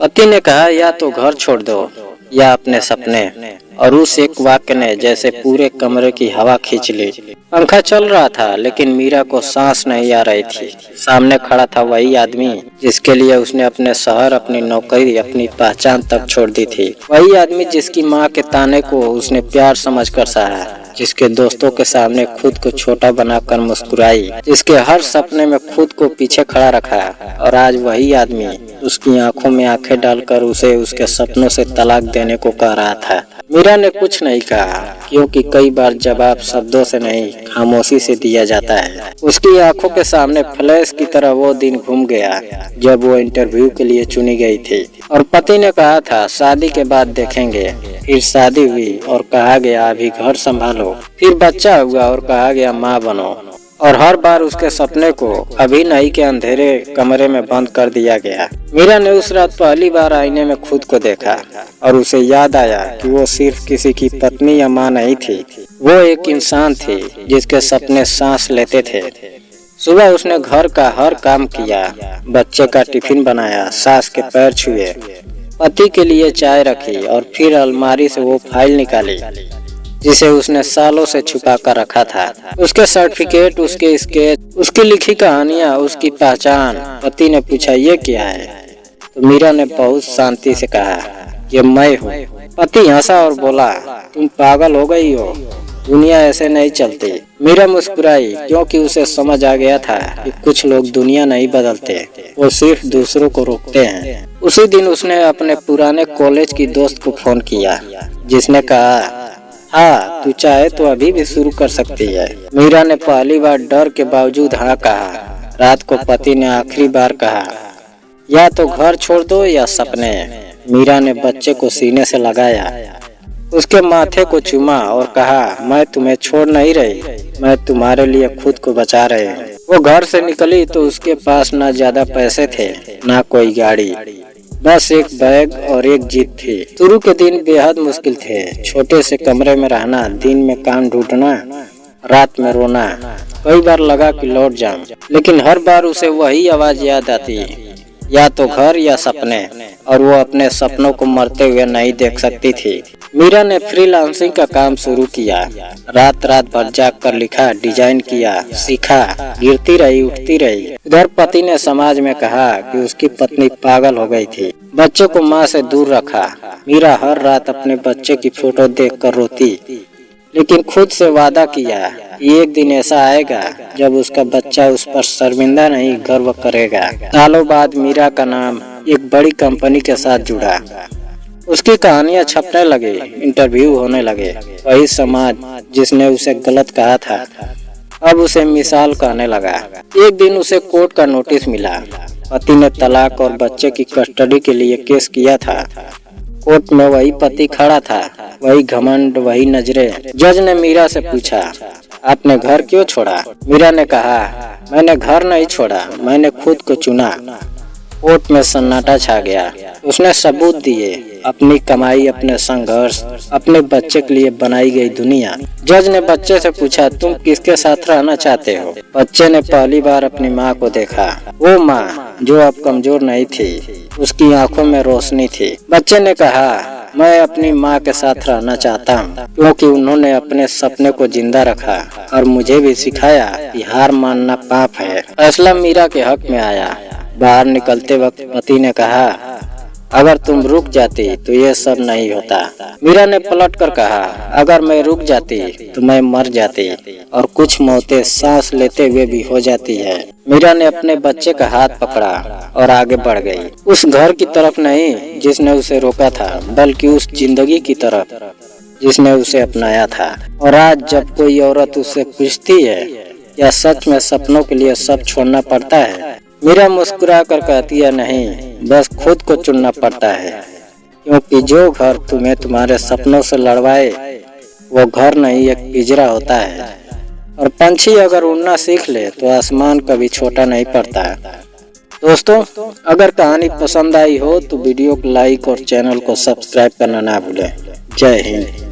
पति ने कहा, या तो घर छोड़ दो या अपने सपने। और उस एक वाक्य ने जैसे पूरे कमरे की हवा खींच ली। पंखा चल रहा था लेकिन मीरा को सांस नहीं आ रही थी। सामने खड़ा था वही आदमी जिसके लिए उसने अपने शहर, अपनी नौकरी, अपनी पहचान तक छोड़ दी थी। वही आदमी जिसकी माँ के ताने को उसने प्यार समझकर सहा, जिसके दोस्तों के सामने खुद को छोटा बनाकर मुस्कुराई, जिसके हर सपने में खुद को पीछे खड़ा रखा। और आज वही आदमी उसकी आंखों में आंखें डालकर उसे उसके सपनों से तलाक देने को कह रहा था। मीरा ने कुछ नहीं कहा, क्योंकि कई बार जवाब शब्दों से नहीं, खामोशी से दिया जाता है। उसकी आंखों के सामने फ्लैश की तरह वो दिन घूम गया जब वो इंटरव्यू के लिए चुनी गई थी। और पति ने कहा था, शादी के बाद देखेंगे। फिर शादी हुई और कहा गया अभी घर संभालो। फिर बच्चा हुआ और कहा गया माँ बनो। और हर बार उसके सपने को अभी नहीं के अंधेरे कमरे में बंद कर दिया गया। मीरा ने उस रात पहली बार आईने में खुद को देखा और उसे याद आया कि वो सिर्फ किसी की पत्नी या माँ नहीं थी, वो एक इंसान थी जिसके सपने सांस लेते थे। सुबह उसने घर का हर काम किया, बच्चे का टिफिन बनाया, सास के पैर छुए, पति के लिए चाय रखी और फिर अलमारी से वो फाइल निकाली जिसे उसने सालों से छुपा कर रखा था। उसके सर्टिफिकेट, उसके स्केच, उसकी लिखी कहानियां, उसकी पहचान। पति ने पूछा, ये क्या है? तो मीरा ने बहुत शांति से कहा, ये मैं हूँ। पति हंसा और बोला, तुम पागल हो गई हो, दुनिया ऐसे नहीं चलती। मीरा मुस्कुराई, क्योंकि उसे समझ आ गया था कि कुछ लोग दुनिया नहीं बदलते, वो सिर्फ दूसरों को रोकते हैं। उसी दिन उसने अपने पुराने कॉलेज की दोस्त को फोन किया, जिसने कहा, हाँ तू चाहे तो अभी भी शुरू कर सकती है। मीरा ने पहली बार डर के बावजूद हाँ कहा। रात को पति ने आखिरी बार कहा, या तो घर छोड़ दो या सपने। मीरा ने बच्चे को सीने से लगाया, उसके माथे को चूमा और कहा, मैं तुम्हें छोड़ नहीं रही, मैं तुम्हारे लिए खुद को बचा रही हूँ। वो घर से निकली तो उसके पास ना ज्यादा पैसे थे, ना कोई गाड़ी, बस एक बैग और एक जिद थी। शुरू के दिन बेहद मुश्किल थे। छोटे से कमरे में रहना, दिन में काम ढूंढना, रात में रोना। कई बार लगा कि लौट जाऊं, लेकिन हर बार उसे वही आवाज याद आती, या तो घर या सपने। और वो अपने सपनों को मरते हुए नहीं देख सकती थी। मीरा ने फ्रीलांसिंग का काम शुरू किया। रात रात भर जाग कर लिखा, डिजाइन किया, सीखा, गिरती रही, उठती रही। इधर पति ने समाज में कहा कि उसकी पत्नी पागल हो गई थी। बच्चे को माँ से दूर रखा। मीरा हर रात अपने बच्चे की फोटो देखकर रोती, लेकिन खुद से वादा किया कि एक दिन ऐसा आएगा जब उसका बच्चा उस पर शर्मिंदा नहीं, गर्व करेगा। सालों बाद मीरा का नाम एक बड़ी कंपनी के साथ जुड़ा। उसकी कहानियां छपने लगे, इंटरव्यू होने लगे। वही समाज जिसने उसे गलत कहा था अब उसे मिसाल कहने लगा। एक दिन उसे कोर्ट का नोटिस मिला। पति ने तलाक और बच्चे की कस्टडी के लिए केस किया था। कोर्ट में वही पति खड़ा था, वही घमंड, वही नजरें। जज ने मीरा से पूछा, आपने घर क्यों छोड़ा? मीरा ने कहा, मैंने घर नहीं छोड़ा, मैंने खुद को चुना। कोर्ट में सन्नाटा छा गया। उसने सबूत दिए, अपनी कमाई, अपने संघर्ष, अपने बच्चे के लिए बनाई गई दुनिया। जज ने बच्चे से पूछा, तुम किसके साथ रहना चाहते हो? बच्चे ने पहली बार अपनी माँ को देखा, वो माँ जो अब कमजोर नहीं थी, उसकी आंखों में रोशनी थी। बच्चे ने कहा, मैं अपनी माँ के साथ रहना चाहता हूँ, क्योंकि उन्होंने अपने सपने को जिंदा रखा और मुझे भी सिखाया कि हार मानना पाप है। फैसला मीरा के हक में आया। बाहर निकलते वक्त पति ने कहा, अगर तुम रुक जाती तो ये सब नहीं होता। मीरा ने पलट कर कहा, अगर मैं रुक जाती तो मैं मर जाती, और कुछ मौतें सांस लेते हुए भी हो जाती है। मीरा ने अपने बच्चे का हाथ पकड़ा और आगे बढ़ गई। उस घर की तरफ नहीं जिसने उसे रोका था, बल्कि उस जिंदगी की तरफ जिसने उसे अपनाया था। और आज जब कोई औरत उससे पूछती है, क्या सच में सपनों के लिए सब छोड़ना पड़ता है? मीरा मुस्कुरा कर कहती है, नहीं, बस खुद को चुनना पड़ता है, क्योंकि जो घर तुम्हें तुम्हारे सपनों से लड़वाए वो घर नहीं, एक पिंजरा होता है। और पंछी अगर उड़ना सीख ले तो आसमान कभी छोटा नहीं पड़ता। दोस्तों, अगर कहानी पसंद आई हो तो वीडियो को लाइक और चैनल को सब्सक्राइब करना ना भूलें। जय हिंद।